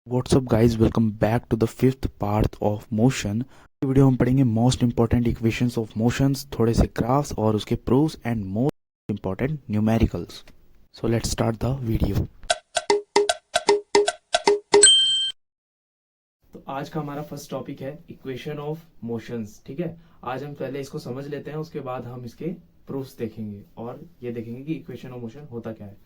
What's up guys, welcome back to the fifth part of motion। Video हम पढ़ेंगे most important equations of motions, थोड़े से graphs और उसके proofs and most important numericals. So let's start the video. तो आज का हमारा फर्स्ट टॉपिक है इक्वेशन ऑफ मोशंस। ठीक है, आज हम पहले इसको समझ लेते हैं, उसके बाद हम इसके प्रूफ्स देखेंगे और ये देखेंगे कि इक्वेशन ऑफ मोशन होता क्या है।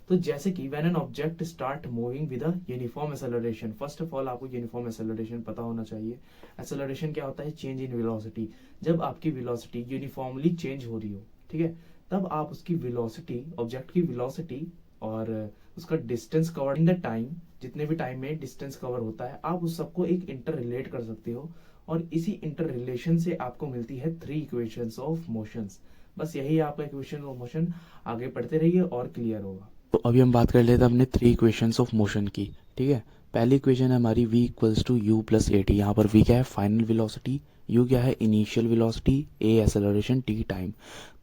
तो जैसे कि when an object start moving with a uniform acceleration, first of all आपको यूनिफॉर्म एक्सेलरेशन पता होना चाहिए। एक्सेलरेशन क्या होता है? Change in velocity. जब आपकी वेलोसिटी यूनिफॉर्मली चेंज हो रही हो, ठीक है, तब आप उसकी वेलोसिटी, ऑब्जेक्ट की वेलोसिटी और उसका distance covered in the time, जितने भी टाइम में डिस्टेंस कवर होता है, आप उस सबको एक इंटर रिलेट कर सकते हो और इसी इंटर रिलेशन से आपको मिलती है 3 इक्वेशंस ऑफ मोशंस। बस यही आपका इक्वेशन ऑफ मोशन। आगे पढ़ते रहिए और क्लियर होगा। तो अभी हम बात कर लेते हैं अपने 3 इक्वेशंस ऑफ मोशन की। ठीक है, पहली इक्वेशन है हमारी v equals to u plus a t. यहाँ पर v क्या है? फाइनल वेलोसिटी, u क्या है? Initial velocity, a acceleration, t time.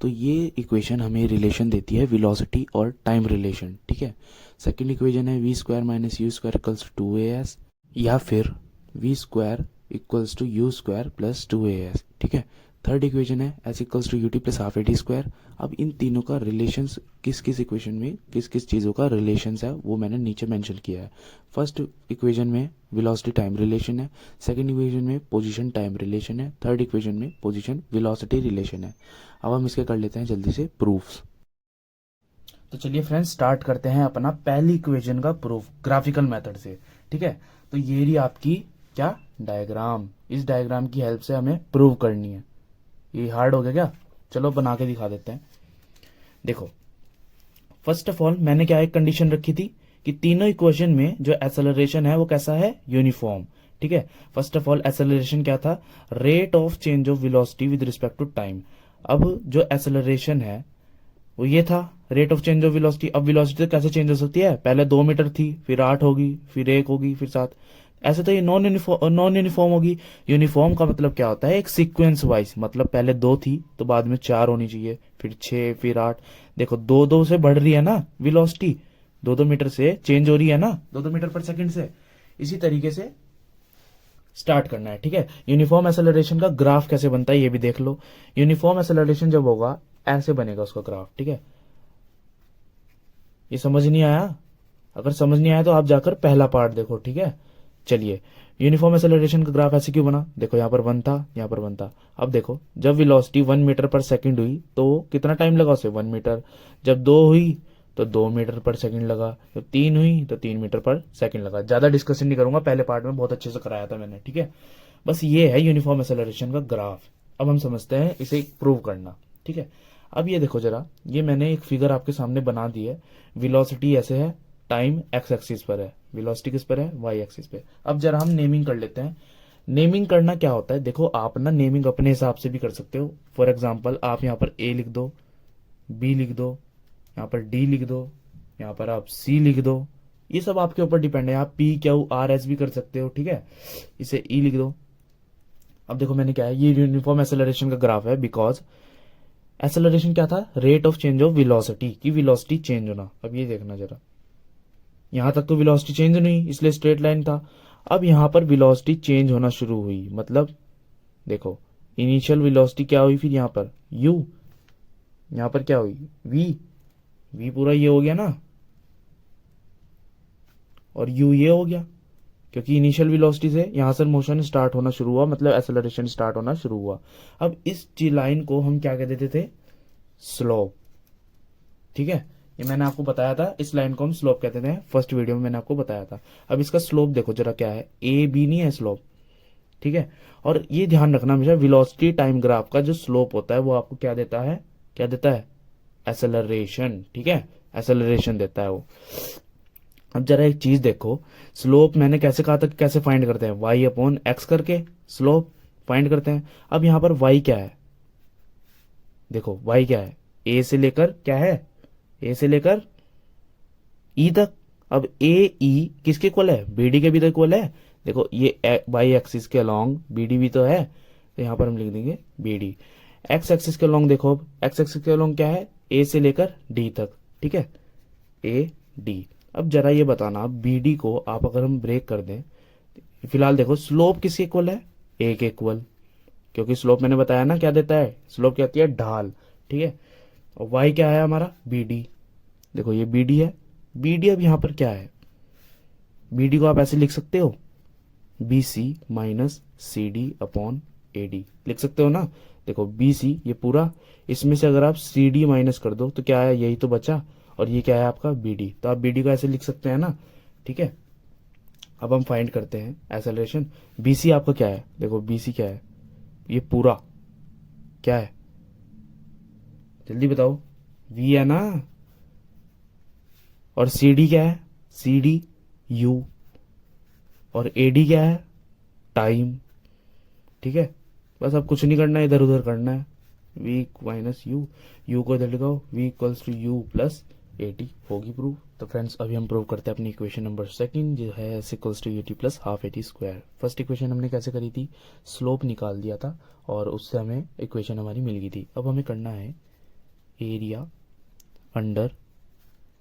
तो ये इक्वेशन हमें रिलेशन देती है वेलोसिटी और टाइम रिलेशन। ठीक है, सेकंड इक्वेशन है v square minus you square equals to 2as, या फिर v square equals to u square plus 2as। ठीक है, थर्ड इक्वेशन है s equals to u t plus half a t square. अब इन तीनों का रिलेशंस किस किस इक्वेशन में किस किस चीज़ों का रिलेशंस है वो मैंने नीचे मेंशन किया है। फर्स्ट इक्वेशन में वेलोसिटी टाइम रिलेशन है, सेकंड इक्वेशन में पोजीशन टाइम रिलेशन है, थर्ड इक्वेशन में पोजीशन वेलोसिटी रिलेशन है। अब हम इसके कर लेते हैं जल्दी से प्रूफ्स। तो चलिए फ्रेंड्स, स्टार्ट करते हैं अपना पहली इक्वेशन का प्रूफ ग्राफिकल मेथड से। ठीक है, तो ये रही आपकी क्या डायग्राम। इस डायग्राम की हेल्प से हमें प्रूव करनी है। ये हार्ड हो गया क्या? चलो बना के दिखा देते हैं। देखो, फर्स्ट ऑफ ऑल मैंने क्या एक कंडीशन रखी थी कि तीनों इक्वेशन में जो एक्सेलरेशन है वो कैसा है? यूनिफॉर्म। ठीक है, फर्स्ट ऑफ ऑल एक्सेलरेशन क्या था? Rate of change of velocity with respect to time. अब जो एक्सेलरेशन है वो ये था, rate of change of velocity. अब वेलोसिटी कैसे चेंज हो सकती है? पहले 2 मीटर थी, फिर 8 होगी, फिर 1 होगी, फिर 7। ऐसे तो ये नॉन यूनिफॉर्म होगी। यूनिफॉर्म का मतलब क्या होता है? एक सीक्वेंस वाइज, मतलब पहले 2 थी तो बाद में 4 होनी चाहिए, फिर 6, फिर 8। देखो 2-2 से बढ़ रही है ना वेलोसिटी, 2-2 मीटर से चेंज हो रही है ना, 2-2 मीटर पर सेकंड से। इसी तरीके से स्टार्ट करना है। ठीक है, यूनिफॉर्म एक्सेलरेशन का ग्राफ कैसे बनता है ये भी देख लो। यूनिफॉर्म एक्सेलरेशन जब होगा ऐसे बनेगा उसका ग्राफ। ठीक है, ये समझ नहीं आया? अगर समझ नहीं आया तो आप जाकर पहला पार्ट देखो। ठीक है, चलिए, यूनिफॉर्म एक्सेलरेशन का ग्राफ ऐसे क्यों बना? देखो यहाँ पर 1 था, यहाँ पर 1 था। अब देखो, जब वेलोसिटी 1 मीटर पर सेकंड हुई तो कितना टाइम लगा उसे? 1 मीटर। जब 2 हुई तो 2 मीटर पर सेकंड लगा, जब 3 हुई तो 3 मीटर पर सेकंड लगा। ज्यादा डिस्कशन नहीं करूंगा, पहले पार्ट में बहुत अच्छे से कराया था मैंने। ठीक है, बस ये है यूनिफॉर्म एक्सेलरेशन का ग्राफ। अब हम समझते हैं इसे प्रूव करना। ठीक है, अब ये देखो जरा, ये मैंने एक फिगर आपके सामने बना दी है। वेलोसिटी ऐसे है, टाइम एक्स एक्सिस पर है, वेलोसिटी किस पर है? वाई एक्सिस पे। अब जरा हम नेमिंग कर लेते हैं। नेमिंग करना क्या होता है? देखो, आप ना नेमिंग अपने हिसाब से भी कर सकते हो। फॉर एग्जाम्पल, आप यहाँ पर ए लिख दो, बी लिख दो, यहाँ पर डी लिख दो, यहाँ पर आप सी लिख दो। ये सब आपके ऊपर डिपेंड है। आप पी क्यू आर एस भी कर सकते हो। ठीक है, इसे ई लिख दो। अब देखो मैंने क्या है, ये यूनिफॉर्म एक्सेलरेशन का ग्राफ है, बिकॉज एक्सेलरेशन क्या था? Rate of change of velocity, की वेलोसिटी चेंज होना। अब ये देखना जरा, यहां तक तो वेलोसिटी चेंज नहीं, इसलिए स्ट्रेट लाइन था। अब यहां पर वेलोसिटी चेंज होना शुरू हुई, मतलब देखो, इनिशियल वेलोसिटी क्या हुई, फिर यहां पर u, यहां पर क्या हुई? v पूरा ये हो गया ना, और u ये हो गया, क्योंकि इनिशियल वेलोसिटी से यहां से मोशन स्टार्ट होना शुरू हुआ, मतलब एक्सेलरेशन स्टार्ट होना शुरू हुआ। अब इस लाइन को हम क्या कह देते थे? स्लोप। ठीक है, ये मैंने आपको बताया था, इस लाइन को हम स्लोप कहते थे, फर्स्ट वीडियो में मैंने आपको बताया था। अब इसका स्लोप देखो जरा क्या है, ए बी नहीं है स्लोप। ठीक है, और ये ध्यान रखना हमेशा, वेलोसिटी टाइम ग्राफ का जो स्लोप होता है वो आपको क्या देता है? क्या देता है? एक्सेलरेशन। ठीक है, एक्सेलरेशन देता है वो। अब जरा एक चीज देखो, स्लोप मैंने कैसे कहा था कि कैसे फाइंड करते हैं? वाई अपॉन एक्स करके स्लोप फाइंड करते हैं। अब यहां पर वाई क्या है? देखो वाई क्या है? ए से लेकर क्या है? ए से लेकर ई तक। अब ए ई किसके इक्वल है? बीडी के भी तो इक्वल है। देखो ये वाई एक्सिस के अलोंग बीडी भी तो है, तो यहां पर हम लिख देंगे बीडी। एक्स एक्सिस के अलोंग देखो, अब एक्स एक्सिस के अलोंग क्या है? ए से लेकर डी तक। ठीक है, ए डी। अब जरा ये बताना, बी डी को आप अगर हम ब्रेक कर दें, फिलहाल देखो स्लोप किसके इक्वल है, ए के इक्वल, क्योंकि स्लोप मैंने बताया ना क्या देता है, स्लोप क्या होती है, ढाल, ठीक है। और वाई क्या है हमारा, बी डी, देखो ये बी डी है, बी डी अब यहाँ पर क्या है, बी डी को आप ऐसे लिख सकते हो, B C minus C D upon A D, लिख सकते हो ना। देखो बी सी ये पूरा, इसमें से अगर आप सी डी माइनस कर दो तो क्या है, यही तो बचा, और ये क्या है आपका बी डी, तो आप बी डी को ऐसे लिख सकते हैं ना, ठीक है। अब हम फाइंड करते हैं एक्सेलरेशन, बी सी आपका क्या है, देखो बी सी क्या है, ये पूरा क्या है, जल्दी बताओ, वी है ना, और सी डी क्या है, सी डी यू, और ए डी क्या है, टाइम, ठीक है। बस अब कुछ नहीं करना है, इधर उधर करना है, वी माइनस यू, यू को इधर लगाओ, v equals to u plus a t, होगी प्रूफ। तो फ्रेंड्स अभी हम प्रूव करते हैं अपनी इक्वेशन नंबर सेकंड, जो है s equals to u t plus half a t square. First equation हमने कैसे करी थी, स्लोप निकाल दिया था और उससे हमें इक्वेशन हमारी मिल गई थी। अब हमें करना है एरिया अंडर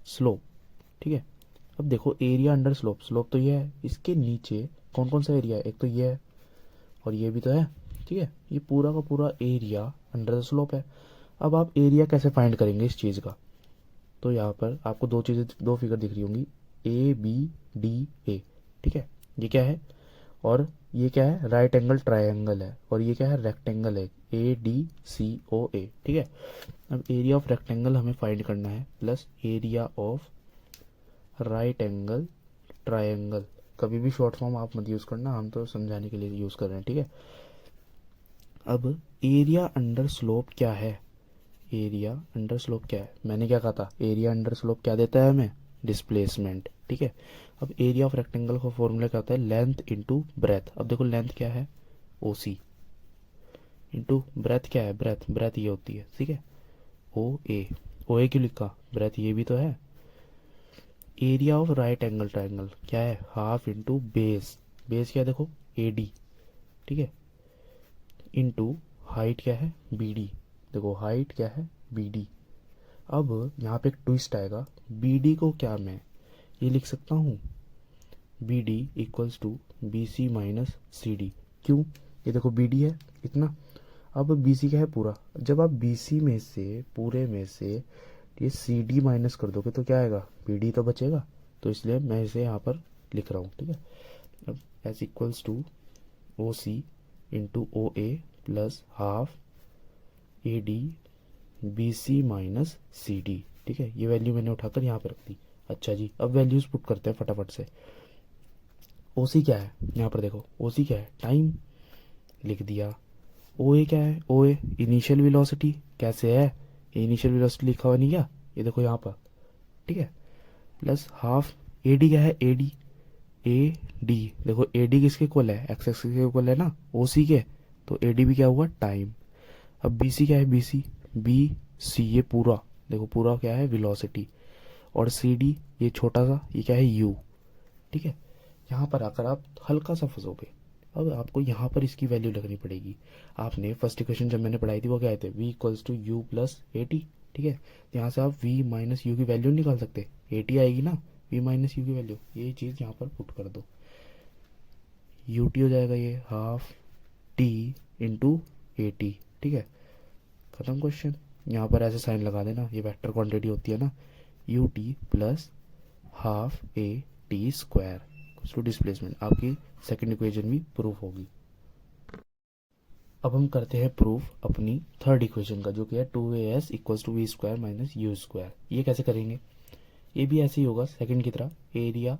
स्लोप, ठीक है। अब देखो एरिया अंडर स्लोप, स्लोप तो ये है, इसके नीचे कौन कौन सा एरिया है, एक तो ये है और ये भी तो है, ठीक है। ये पूरा का पूरा एरिया अंडर द स्लोप है। अब आप एरिया कैसे फाइंड करेंगे इस चीज़ का, तो यहाँ पर आपको दो चीज़ें, दो फिगर दिख रही होंगी, ए बी डी ए, ठीक है। ये क्या है, और ये क्या है, राइट एंगल ट्रायंगल है, और ये क्या है, रेक्टेंगल है, ए डी सी ओ ए, ठीक है। अब एरिया ऑफ रेक्टेंगल हमें फाइंड करना है plus area of right angle triangle. कभी भी शॉर्ट फॉर्म आप मत यूज़ करना, हम तो समझाने के लिए यूज़ कर रहे हैं, ठीक है। अब एरिया अंडर स्लोप क्या है, एरिया अंडर स्लोप क्या है, मैंने क्या कहा था, एरिया अंडर स्लोप क्या देता है हमें, डिस्प्लेसमेंट, ठीक है। अब एरिया ऑफ रेक्टेंगल का फॉर्मूला क्या होता है, लेंथ इंटू ब्रेथ। अब देखो लेंथ क्या है, ओ सी, इंटू ब्रेथ क्या है, ब्रेथ, ब्रेथ ये होती है, ठीक है, ओ ए क्यों लिखा, ब्रेथ ये भी तो है। Area of right angle triangle क्या है, हाफ इंटू बेस, बेस क्या है देखो, ए डी, ठीक है, इंटू हाइट क्या है, बी डी, देखो हाइट क्या है, बी डी। अब यहाँ पे एक ट्विस्ट आएगा, बी डी को क्या मैं ये लिख सकता हूँ, B D equals to B C minus C D, क्यों, ये देखो बी डी है इतना, अब बी सी क्या है पूरा, जब आप बी सी में से पूरे में से ये सी डी माइनस कर दोगे तो क्या आएगा, बी डी तो बचेगा, तो इसलिए मैं इसे यहाँ पर लिख रहा हूँ, ठीक है। अब s equals to O C into O A plus half A D B C minus C D, ठीक है। ये वैल्यू मैंने उठाकर यहाँ पे रख दी। अच्छा जी, अब वैल्यूज पुट करते हैं फटाफट से। ओ सी क्या है, यहाँ पर देखो ओ सी क्या है, टाइम, लिख दिया। ओ ए क्या है, ओ ए इनिशियल वेलोसिटी, कैसे है, इनिशियल वेलोसिटी लिखा हुआ नहीं क्या, ये देखो यहाँ पर, ठीक है, प्लस हाफ ए डी क्या है, ए डी, ए डी देखो ए डी किसके इक्वल है, एक्स एक्सिस के इक्वल है ना, ओ सी के, तो ए डी भी क्या हुआ, टाइम। अब बी सी क्या है, बी सी ये पूरा, देखो पूरा क्या है, वेलोसिटी, और सी डी ये छोटा सा, ये क्या है, यू, ठीक है। यहाँ पर आकर आप हल्का सा फंसोगे, अब आपको यहाँ पर इसकी वैल्यू लगनी पड़ेगी। आपने फर्स्ट इक्वेशन जब मैंने पढ़ाई थी वो क्या आए थे, v equals to u plus a t, ठीक है। तो यहाँ से आप वी माइनस यू की वैल्यू निकाल सकते, ए टी आएगी ना, वी माइनस यू की वैल्यू, ये चीज़ यहाँ पर पुट कर दो, यू टी हो जाएगा ये हाफ टी इंटू ए टी, ठीक है, खत्म क्वेश्चन। यहाँ पर ऐसे साइन लगा देना, ये वेक्टर क्वांटिटी होती है ना, u t plus half a t square to displacement, आपकी सेकंड इक्वेशन भी प्रूफ होगी। अब हम करते हैं प्रूफ अपनी थर्ड इक्वेशन का, जो कि है 2as equals to v square minus you square. ये कैसे करेंगे, ये भी ऐसे ही होगा सेकंड की तरह, एरिया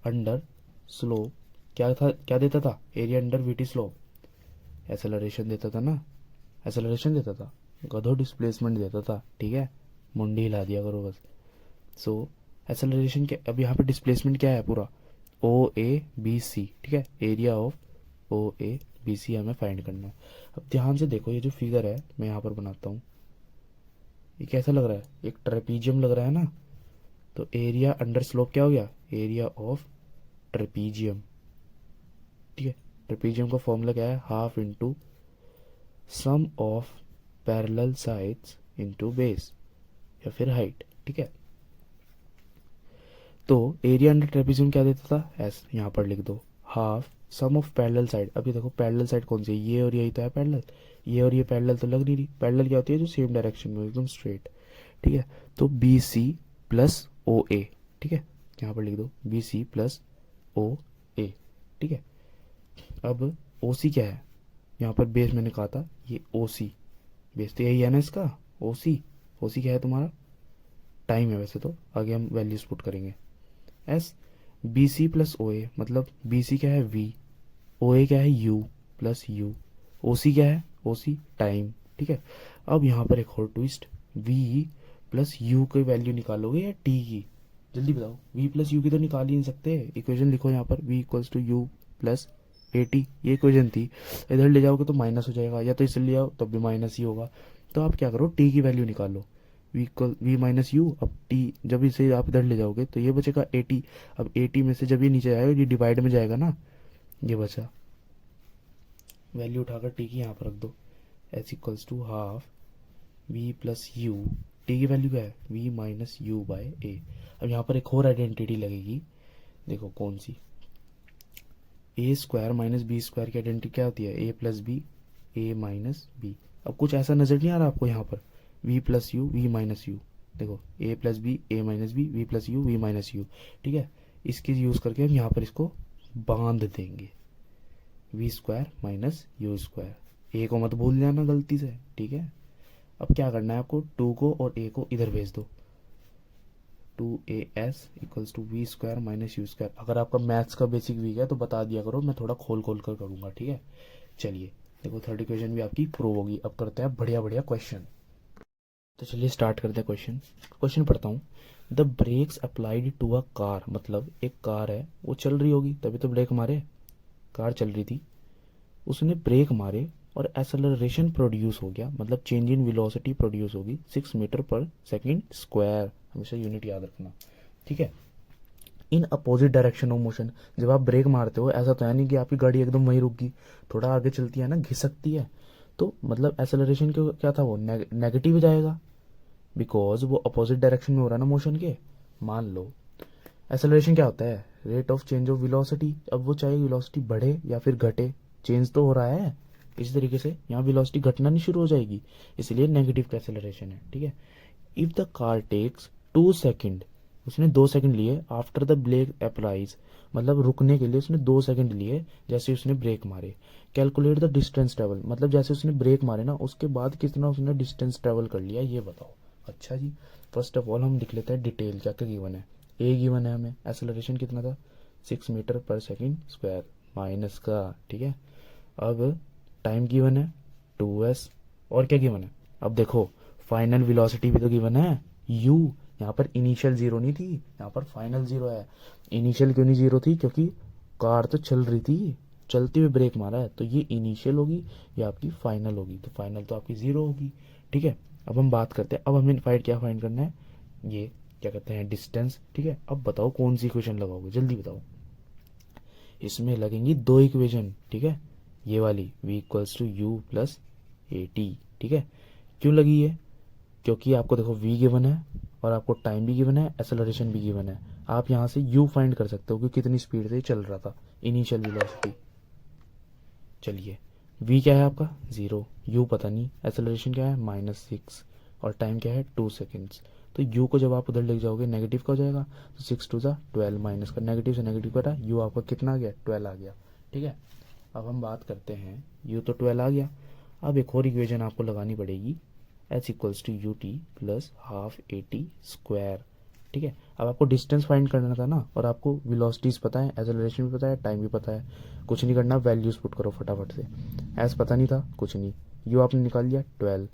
अंडर स्लोप क्या था, क्या देता था, area under we T slope, acceleration देता था ना, एसेलरेशन देता था, गधो डिस्प्लेसमेंट देता था, ठीक है, मुंडी हिला दिया करो बस। सो एसेलरेशन के, अब यहाँ पे डिस्प्लेसमेंट क्या है पूरा, ओ ए बी सी, ठीक है, area of O A B C हमें फाइंड करना है। अब ध्यान से देखो, ये जो फिगर है मैं यहाँ पर बनाता हूँ, ये कैसा लग रहा है, एक ट्रेपीजियम लग रहा है ना, तो एरिया अंडर स्लोप क्या हो गया, एरिया ऑफ ट्रेपीजियम, ठीक है। ट्रेपीजियम का फॉर्मूला क्या है, half into sum of parallel sides into base या फिर हाइट, ठीक है। तो एरिया अंडर ट्रेपेजियम क्या देता था, एस, यहाँ पर लिख दो, half sum of parallel side. अब ये देखो पैरेलल साइड कौन सी है, ये और यही तो है पैरेलल, ये और ये पैरेलल तो लग नहीं रही। पैरेलल क्या होती है, जो सेम डायरेक्शन में एकदम स्ट्रेट, ठीक है। तो बी सी प्लस ओ ए, ठीक है, यहाँ पर लिख दो बी सी प्लस ओ ए, ठीक है। अब ओ सी क्या है, यहाँ पर बेस मैंने कहा था ये ओ सी, बेस तो यही है ना इसका, ओ सी। ओ सी क्या है तुम्हारा, टाइम है वैसे तो, आगे हम वैल्यूज पुट करेंगे। S, B C plus O A, मतलब बी सी क्या है वी, ओ ए क्या है यू प्लस यू, ओ सी क्या है, ओ सी टाइम, ठीक है। अब यहाँ पर एक और ट्विस्ट, वी प्लस यू की वैल्यू निकालोगे या टी की, जल्दी बताओ। वी प्लस यू की तो निकाल ही नहीं सकते, इक्वेशन लिखो यहाँ पर, v equals to u plus a t, ये इक्वेशन थी। इधर ले जाओगे तो माइनस हो जाएगा, या तो इसे ले आओ तब भी माइनस ही होगा। तो आप क्या करो, टी की वैल्यू निकालो, v equal v minus u. अब टी जब इसे आप इधर ले जाओगे तो ये बचेगा ए टी। अब ए टी में से जब ये नीचे जाएगा, ये डिवाइड में जाएगा ना, ये बचा, वैल्यू उठाकर टी की यहाँ पर रख दो, h equals to half v plus u, t की वैल्यू क्या है, v minus u by a. अब यहाँ पर एक और आइडेंटिटी लगेगी, देखो कौन सी, a square minus b square की आइडेंटिटी क्या होती है, a plus B, A minus b. अब कुछ ऐसा नजर नहीं आ रहा आपको यहाँ पर, V plus U V minus U, देखो A plus B A minus B, V plus U V minus U, ठीक है। इसके यूज करके हम यहाँ पर इसको बांध देंगे, V square minus you square, A को मत भूल जाना गलती से, ठीक है। अब क्या करना है आपको, टू को और ए को इधर भेज दो, two a s equals to v square minus you square. अगर आपका मैथ्स का बेसिक वीक है तो बता दिया करो, मैं थोड़ा खोल खोल कर करूंगा, ठीक है। चलिए देखो थर्ड इक्वेशन भी आपकी प्रूव होगी। अब करते हैं बढ़िया बढ़िया क्वेश्चन। तो चलिए स्टार्ट करते हैं क्वेश्चन। क्वेश्चन पढ़ता हूँ, the brakes applied to a car, मतलब एक कार है वो चल रही होगी तभी तो ब्रेक मारे, कार चल रही थी, उसने ब्रेक मारे और एक्सेलरेशन प्रोड्यूस हो गया, मतलब चेंज इन वेलोसिटी प्रोड्यूस होगी 6 मीटर पर सेकंड स्क्वायर, हमेशा यूनिट याद रखना, ठीक है। In opposite direction of motion, जब आप ब्रेक मारते हो ऐसा तो है नहीं कि आपकी गाड़ी एकदम वहीं रुक गई, थोड़ा आगे चलती है ना, घिसकती है, तो मतलब एक्सेलरेशन क्या था वो नेगेटिव जाएगा, बिकॉज वो अपोजिट डायरेक्शन में हो रहा है ना मोशन के। मान लो एक्सेलरेशन क्या होता है, rate of change of velocity, अब वो चाहे वेलोसिटी बढ़े या फिर घटे, चेंज तो हो रहा है। इसी तरीके से यहाँ वेलोसिटी घटना नहीं शुरू हो जाएगी, इसलिए नेगेटिव का एक्सेलरेशन है, ठीक है। If the car takes 2 second, उसने 2 सेकेंड लिए आफ्टर द ब्रेक अप्लाइज, मतलब रुकने के लिए उसने 2 सेकेंड लिए जैसे उसने ब्रेक मारे। कैलकुलेट द डिस्टेंस ट्रेवल, मतलब जैसे उसने ब्रेक मारे ना उसके बाद कितना उसने डिस्टेंस ट्रेवल कर लिया, ये बताओ। अच्छा जी, फर्स्ट ऑफ ऑल हम लिख लेते हैं डिटेल, क्या क्या गिवन है। ए गिवन है हमें, एक्सेलरेशन कितना था 6 मीटर पर सेकेंड स्क्वायर माइनस का, ठीक है। अब टाइम गिवन है 2s, और क्या गिवन है, अब देखो फाइनल वेलोसिटी भी तो गिवन है u, यहाँ पर इनिशियल जीरो नहीं थी, यहाँ पर फाइनल जीरो है। इनिशियल क्यों नहीं जीरो थी, क्योंकि कार तो चल रही थी, चलते हुए ब्रेक मारा है, तो ये इनिशियल होगी, ये आपकी फाइनल होगी, तो फाइनल तो आपकी जीरो होगी, ठीक है। अब हम बात करते हैं, अब हमें क्या फाइंड करना है, ये क्या कहते हैं डिस्टेंस, ठीक है। अब बताओ कौन सी इक्वेशन लगाओगे, जल्दी बताओ। इसमें लगेंगी दो इक्वेशन, ठीक है, ये वाली v equals to u plus a t, ठीक है। क्यों लगी है, क्योंकि आपको देखो v गिवन है और आपको टाइम भी गिवन है, एक्सेलरेशन भी गिवन है। आप यहाँ से u फाइंड कर सकते हो कि कितनी स्पीड से चल रहा था, इनिशियल वेलोसिटी। चलिए v क्या है आपका 0, u पता नहीं, एक्सेलरेशन क्या है -6 और टाइम क्या है 2 सेकेंड्स। तो u को जब आप उधर ले जाओगे नेगेटिव का हो जाएगा, तो 6 टू ज़ा 12 माइनस का नेगेटिव से नेगेटिव कटा, u आपका कितना आ गया 12 आ गया, ठीक है। अब हम बात करते हैं, u तो 12 आ गया, अब एक और इक्वेशन आपको लगानी पड़ेगी, h equals to u t plus half a t square, ठीक है। अब आपको डिस्टेंस फाइंड करना था ना, और आपको वेलोसिटीज पता है, एक्सेलरेशन भी पता है, टाइम भी पता है, कुछ नहीं करना, वैल्यूज पुट करो फटाफट से। एस पता नहीं था, कुछ नहीं, यू आपने निकाल लिया 12,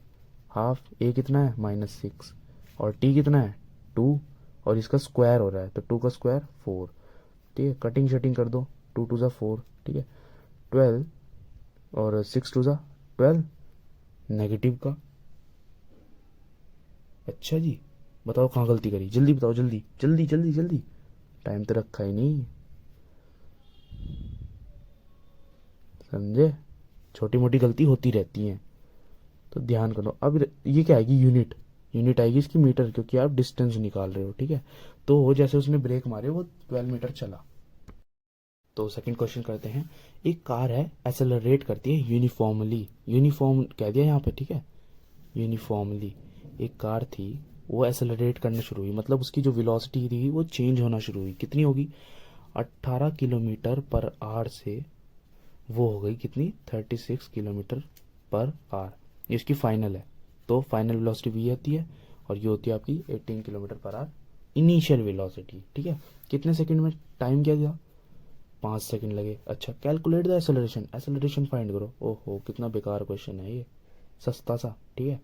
हाफ ए कितना है -6 और टी कितना है 2, और इसका स्क्वायर हो रहा है तो 2 का स्क्वायर 4, ठीक है। कटिंग शटिंग कर दो, 2 टू ज़ा 4, ठीक है, 12 और 6 टू ज़ा 12, नेगेटिव का। अच्छा जी, बताओ कहाँ गलती करी, जल्दी बताओ, जल्दी जल्दी जल्दी जल्दी, टाइम तो रखा ही नहीं, समझे, छोटी मोटी गलती होती रहती हैं, तो ध्यान करो। अब ये क्या आएगी यूनिट, यूनिट आएगी इसकी मीटर, क्योंकि आप डिस्टेंस निकाल रहे हो, ठीक है। तो जैसे उसने ब्रेक मारे वो 12 मीटर चला। तो सेकंड क्वेश्चन करते हैं। एक कार है, एसेलरेट करती है यूनिफॉर्मली, यूनिफॉर्म कह दिया यहाँ पे, ठीक है, यूनिफॉर्मली। एक कार थी, वो एसेलरेट करना शुरू हुई, मतलब उसकी जो वेलोसिटी थी वो चेंज होना शुरू हुई। कितनी होगी? 18 किलोमीटर पर आवर से वो हो गई कितनी? 36 किलोमीटर पर आवर। ये इसकी फाइनल है। तो फाइनल वेलोसिटी वी होती है, और ये होती है आपकी 18 kilometre per hour initial velocity, ठीक है। कितने सेकंड में टाइम क्या दिया? 5 सेकंड लगे। अच्छा, calculate the acceleration, acceleration find करो। ओहो, कितना बेकार क्वेश्चन है ये, सस्ता सा, ठीक है।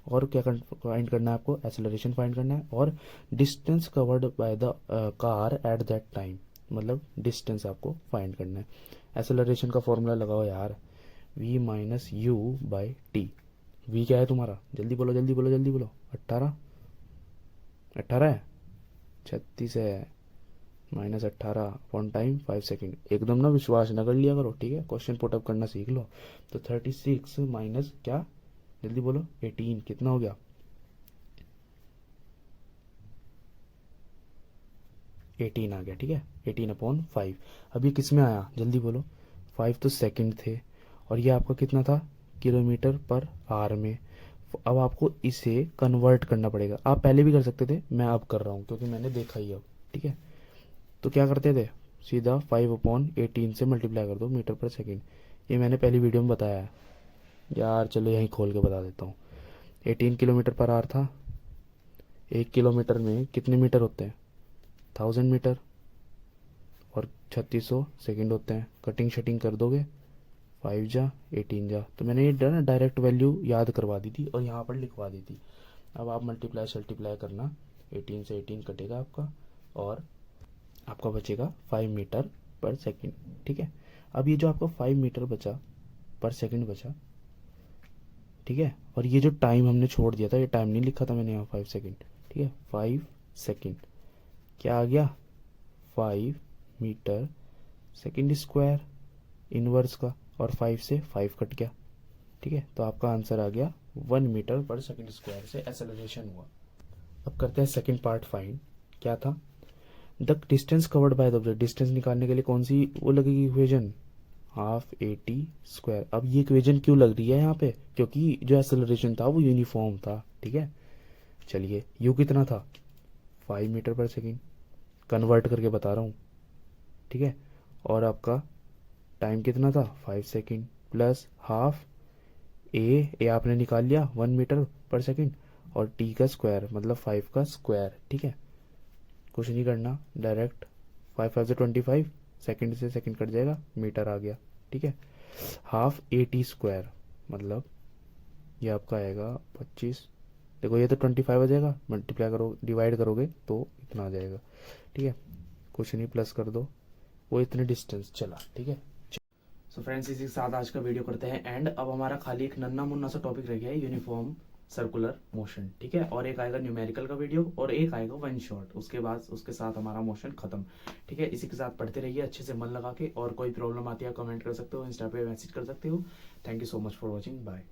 और क्या फाइंड करना है आपको? एसेलरेशन फाइंड करना है, और distance covered by the car at that time, मतलब डिस्टेंस आपको फाइंड करना है। एसेलरेशन का फॉर्मूला लगाओ यार, v minus you by T. v क्या है तुम्हारा? जल्दी बोलो जल्दी बोलो जल्दी बोलो। 18, 18 है, 36 है, -18 अपॉन टाइम 5 सेकेंड। एकदम ना विश्वास न कर लिया करो, ठीक है, क्वेश्चन पुटअप करना सीख लो। तो 36 माइनस क्या, जल्दी बोलो, 18 कितना हो गया? 18 आ गया, ठीक है, 18/5। अब ये किस में आया? जल्दी बोलो। 5 तो सेकंड थे, और ये आपका कितना था? किलोमीटर पर आवर में। अब आपको इसे कन्वर्ट करना पड़ेगा। आप पहले भी कर सकते थे, मैं अब कर रहा हूँ क्योंकि मैंने देखा ही अब, ठीक है। तो क्या करते थे? सीधा 5/18 से मल्टीप्लाई कर दो मीटर पर सेकंड। ये मैंने पहली वीडियो में बताया है यार, चलो यहीं खोल के बता देता हूँ। 18 किलोमीटर पर आवर था। 1 किलोमीटर में कितने मीटर होते हैं? 1000 मीटर। और 3600 सेकंड होते हैं। कटिंग शटिंग कर दोगे, 5 जा 18 जा। तो मैंने ये ना डायरेक्ट वैल्यू याद करवा दी थी और यहाँ पर लिखवा दी थी। अब आप मल्टीप्लाई शल्टीप्लाई करना, 18 से 18 कटेगा आपका, और आपका बचेगा 5 मीटर पर सेकंड, ठीक है। अब ये जो आपका 5 मीटर बचा पर सेकंड बचा, ठीक है, और ये जो टाइम हमने छोड़ दिया था, ये टाइम नहीं लिखा था मैंने यहाँ 5 सेकंड, ठीक है, 5 सेकंड क्या आ गया? 5 मीटर सेकंड स्क्वायर इनवर्स का, और 5 से 5 कट गया, ठीक है। तो आपका आंसर आ गया 1 मीटर पर सेकंड स्क्वायर से एक्सेलरेशन हुआ। अब करते हैं सेकंड पार्ट फाइंड। क्या था? The distance covered by the object. Distance निकालने के लिए कौन सी वो लगेगी इक्वेशन? Half eighty square. अब ये इक्वेशन क्यों लग रही है यहाँ पे? क्योंकि जो एक्सेलरेशन था वो यूनिफॉर्म था, ठीक है। चलिए, यू कितना था? 5 मीटर पर सेकेंड, कन्वर्ट करके बता रहा हूँ, ठीक है। और आपका टाइम कितना था? 5 सेकेंड, प्लस हाफ ए आपने निकाल लिया 1 मीटर पर सेकेंड, और टी का स्क्वायर मतलब 5 का स्क्वायर, ठीक है। कुछ नहीं करना, डायरेक्ट 5 5 से 25, सेकंड से सेकंड कट जाएगा, मीटर आ गया, ठीक है। हाफ एटी स्क्वायर मतलब ये आपका आएगा 25। देखो ये तो 25 आ जाएगा, मल्टीप्लाई करो डिवाइड करोगे तो इतना आ जाएगा, ठीक है। कुछ नहीं, प्लस कर दो, वो इतने डिस्टेंस चला, ठीक है। सो फ्रेंड्स, इसी के साथ आज का वीडियो करते हैं एंड। अब हमारा खाली एक नन्ना मुन्ना सा टॉपिक रह गया है, यूनिफॉर्म सर्कुलर मोशन, ठीक है। और एक आएगा न्यूमेरिकल का वीडियो, और एक आएगा वन शॉट, उसके बाद उसके साथ हमारा मोशन खत्म, ठीक है। इसी के साथ पढ़ते रहिए अच्छे से मन लगा के, और कोई प्रॉब्लम आती है कमेंट कर सकते हो, इंस्टा पे मैसेज कर सकते हो। Thank you so much for watching, bye.